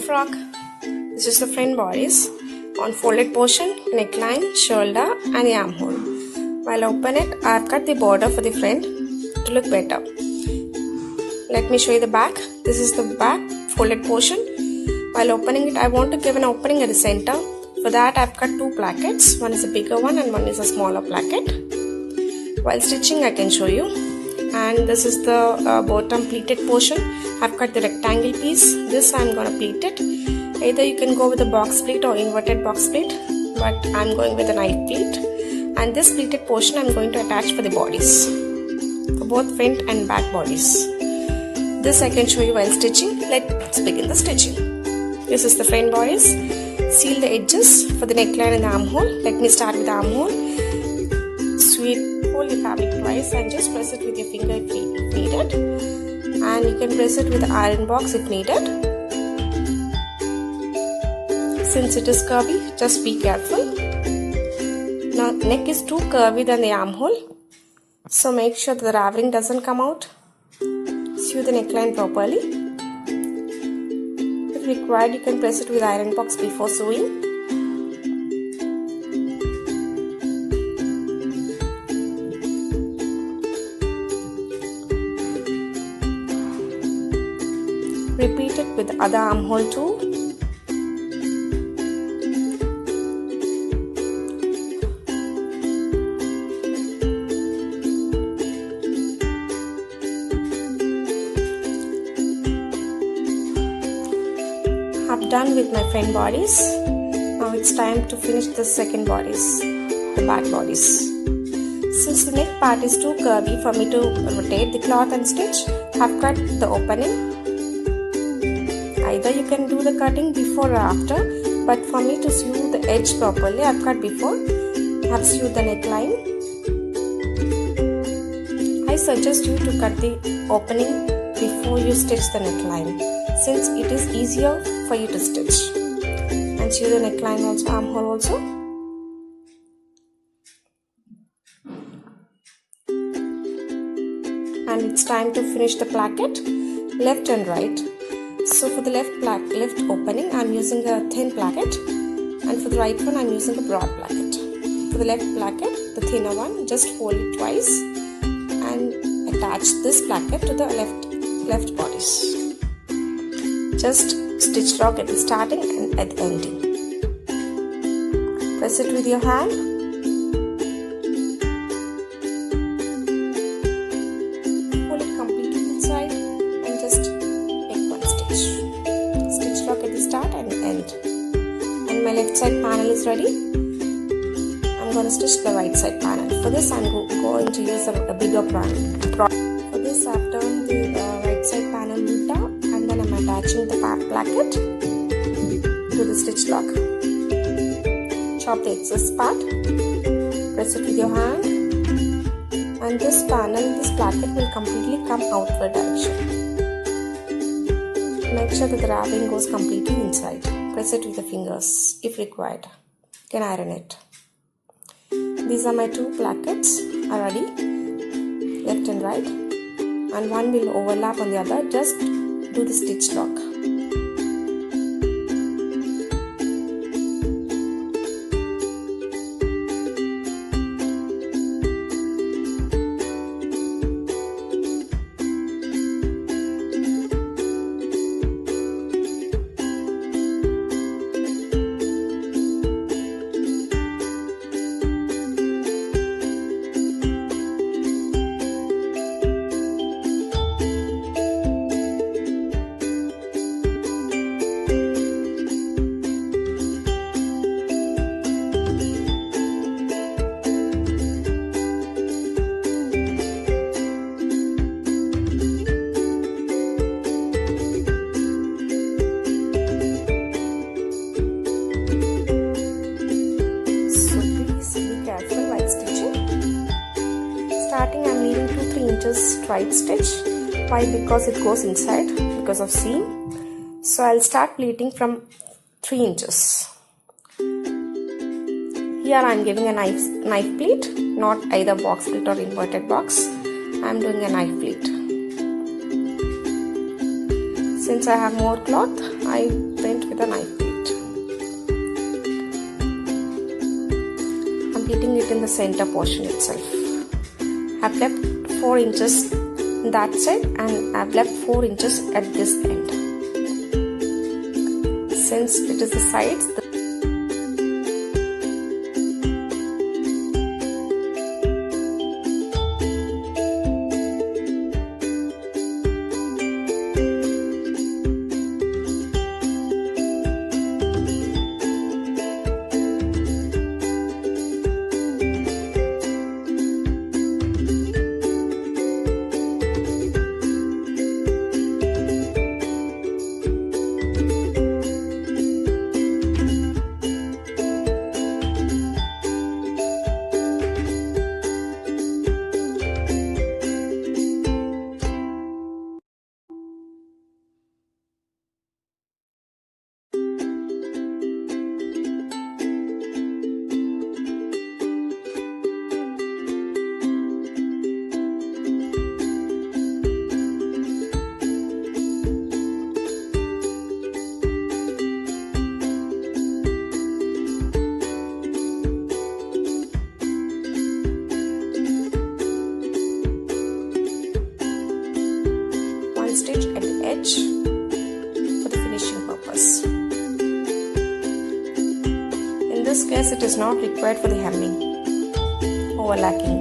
frock. This is the front bodice on folded portion, neckline, shoulder and the armhole. While open it, I have cut the border for the front to look better. Let me show you the back. This is the back folded portion. While opening it, I want to give an opening at the center. For that, I have cut two plackets. One is a bigger one and one is a smaller placket. While stitching, I can show you. And this is the bottom pleated portion. I've cut the rectangle piece. This I'm going to pleat it. Either you can go with a box pleat or inverted box pleat, but I'm going with a knife pleat. And this pleated portion I'm going to attach for the bodies, for both front and back bodies. This I can show you while stitching. Let's begin the stitching. This is the front bodice. Seal the edges for the neckline and the armhole. Let me start with the armhole. Fold the fabric twice and just press it with your finger if needed. And you can press it with the iron box if needed. Since it is curvy, just be careful. Now neck is too curvy than the armhole, so make sure the raveling doesn't come out. Sew the neckline properly. If required, you can press it with iron box before sewing. Repeat it with the other armhole too. I'm done with my front bodies. Now it's time to finish the second bodies, the back bodies. Since the neck part is too curvy for me to rotate the cloth and stitch, I've cut the opening. Either you can do the cutting before or after, but for me to sew the edge properly, I've cut before. I've sewed the neckline. I suggest you to cut the opening before you stitch the neckline, since it is easier for you to stitch. And sew the neckline also, armhole also. And it's time to finish the placket, left and right. So for the left opening, I'm using a thin placket, and for the right one, I'm using a broad placket. For the left placket, the thinner one, just fold it twice and attach this placket to the left bodice. Just stitch lock at the starting and at the ending. Press it with your hand. Pull it completely inside and just make one stitch. Stitch lock at the start and end. And my left side panel is ready. I'm going to stitch the right side panel. For this, I'm going to use a bigger panel. For this, I've turned the right side panel loop down, and then I'm attaching the placket to the stitch lock. Chop the excess part, press it with your hand, and this placket will completely come outward direction. Make sure that the wrapping goes completely inside. Press it with the fingers if required. You can iron it. These are my two plackets are ready, left and right, and one will overlap on the other. Just do the stitch lock. Starting, I'm leaving 2-3 inches straight stitch. Why? Because it goes inside because of seam. So I'll start pleating from 3 inches. Here I'm giving a knife pleat, not either box pleat or inverted box. I'm doing a knife pleat. Since I have more cloth, I print with a knife blade. I'm pleating it in the center portion itself. I've left 4 inches that side and I've left 4 inches at this end. Since it is the sides, stitch at the edge for the finishing purpose. In this case, it is not required for the hemming, overlacking.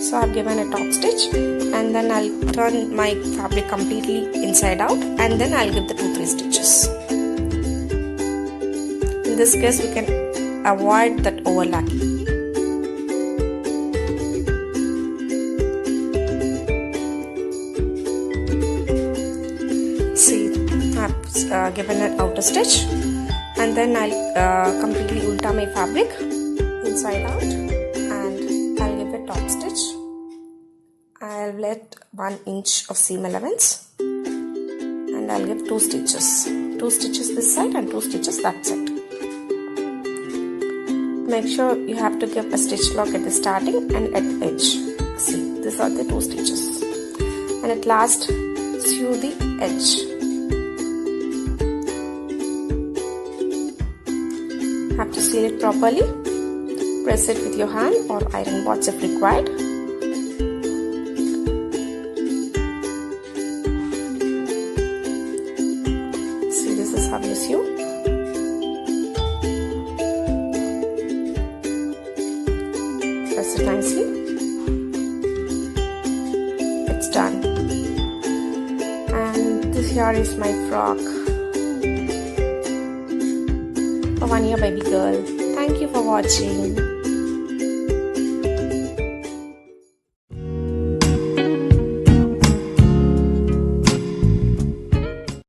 So I have given a top stitch and then I'll turn my fabric completely inside out and then I'll give the 2-3 stitches. In this case, we can avoid that overlacking. I've given an outer stitch and then I'll completely ulta my fabric inside out and I'll give a top stitch. I'll let 1 inch of seam allowance and I'll give 2 stitches. 2 stitches this side and 2 stitches that side. Make sure you have to give a stitch lock at the starting and at the edge. See, these are the 2 stitches. And at last, sew the edge. Have to seal it properly. Press it with your hand or iron bots if required. See, this is how you sew. Press it nicely. It's done. And this here is my frock. A 1-year baby girl. Thank you for watching.